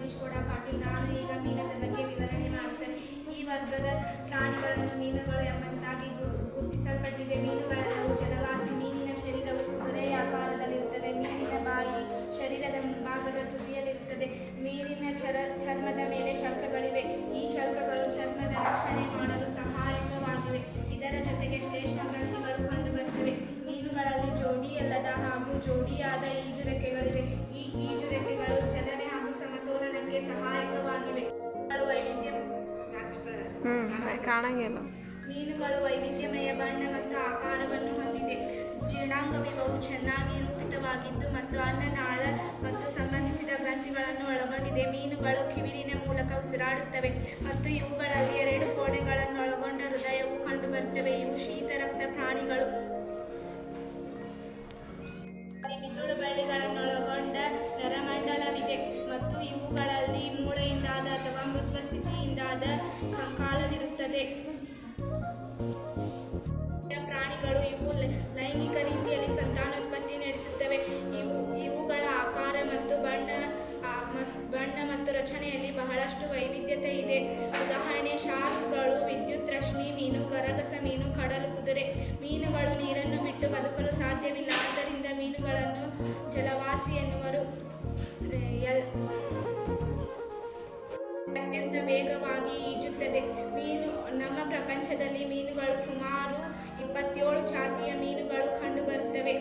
ಜಗದೀಶ್ ಗೌಡ ಪಾಟೀಲ್. ನಾನು ಈಗ ಮೀನುಗಳ ಬಗ್ಗೆ ವಿವರಣೆ ಮಾಡುತ್ತೇನೆ. ಈ ವರ್ಗದ ಪ್ರಾಣಿಗಳನ್ನು ಮೀನುಗಳು ಎಂಬಂತಾಗಿ ಗುರುತಿಸಲ್ಪಟ್ಟಿದೆ. ಮೀನುಗಳೆಲ್ಲವೂ ಜಲವಾಸಿ. ಮೀನಿನ ಶರೀರವು ಕುದುರೆಯ ಆಕಾರದಲ್ಲಿರುತ್ತದೆ. ಮೀನಿನ ಬಾಯಿ ಶರೀರದ ಭಾಗದ ತುದಿಯಲ್ಲಿರುತ್ತದೆ. ಮೀನಿನ ಚರ್ಮದ ಮೇಲೆ ಶಲ್ಕಗಳಿವೆ. ಈ ಶಲ್ಕಗಳು ಚರ್ಮದ ರಕ್ಷಣೆ ಮಾಡಲು ಸಹಾಯಕವಾಗಿವೆ. ಇದರ ಜೊತೆಗೆ ಶ್ಲೇಷ್ಮ ಗ್ರಂಥಿಗಳು ಕಂಡುಬರುತ್ತವೆ. ಮೀನುಗಳಲ್ಲಿ ಜೋಡಿಯಲ್ಲದ ಹಾಗೂ ಜೋಡಿಯಾದ ಈಜುರೆಕ್ಕೆಗಳಿವೆ. ಈ ಈಜುರೆಕ್ಕೆಗಳು ಚಲನೆ ಹಾಗೂ ಸಮತೋಲನಕ್ಕೆ ಸಹಾಯಕವಾಗಿವೆ. ಮೀನುಗಳು ವೈವಿಧ್ಯಮಯ ಬಣ್ಣ ಮತ್ತು ಆಕಾರವನ್ನು ಹೊಂದಿದೆ. ಜೀರ್ಣಾಂಗವಿವು ಚೆನ್ನಾಗಿ ರೂಪಿತವಾಗಿದ್ದು ಮತ್ತು ಅನ್ನನಾಳ ಮತ್ತು ಸಂಬಂಧಿಸಿದ ಗ್ರಂಥಿಗಳನ್ನು ಒಳಗೊಂಡಿದೆ. ಮೀನುಗಳು ಕಿವಿರಿನ ಮೂಲಕ ಉಸಿರಾಡುತ್ತವೆ ಮತ್ತು ಇವುಗಳಲ್ಲಿ 2 ಕೋಣೆಗಳನ್ನು ಒಳಗೊಂಡ ಹೃದಯವು ಕಂಡುಬರುತ್ತವೆ. ಇವು ಶೀತ ರಕ್ತ ಪ್ರಾಣಿಗಳು. ಮಿದುಳು ಬಳ್ಳಿಗಳನ್ನೊಳಗೊಂಡ ನರಮಂಡಲವಿದೆ ಮತ್ತು ಇವುಗಳಲ್ಲಿ ಮೂಳೆಯಿಂದಾದ ಅಥವಾ ಮೃತ್ವ ಸ್ಥಿತಿಯಿಂದಾದ ಕಂಕಾಲವಿರುತ್ತದೆ. ಪ್ರಾಣಿಗಳು ಇವು ಲೈಂಗಿಕ ರೀತಿಯಲ್ಲಿ ಸಂತಾನೋತ್ಪತ್ತಿ ನಡೆಸುತ್ತವೆ. ಇವುಗಳ ಆಕಾರ ಮತ್ತು ಬಣ್ಣ ಮತ್ತು ರಚನೆಯಲ್ಲಿ ಬಹಳಷ್ಟು ವೈವಿಧ್ಯತೆ ಇದೆ. ಉದಾಹರಣೆ, ಶಾರ್ಕ್ಗಳು, ವಿದ್ಯುತ್ ರಶ್ಮಿ ಮೀನು, ಗರಗಸ ಮೀನು, ಕಡಲು ಕುದುರೆ. ಮೀನುಗಳು ನೀರನ್ನು ಬಿಟ್ಟು ಬದುಕಲು ಸಾಧ್ಯವಿಲ್ಲ. ಆದ್ದರಿಂದ ಮೀನುಗಳನ್ನು ಜಲವಾಸಿ ಎನ್ನುವರು. ಅತ್ಯಂತ ವೇಗವಾಗಿ ಈಜುತ್ತದೆ. ನಮ್ಮ ಪ್ರಪಂಚದಲ್ಲಿ ಮೀನುಗಳು ಸುಮಾರು 27 ಜಾತಿಯ ಮೀನುಗಳು ಕಂಡುಬರುತ್ತವೆ.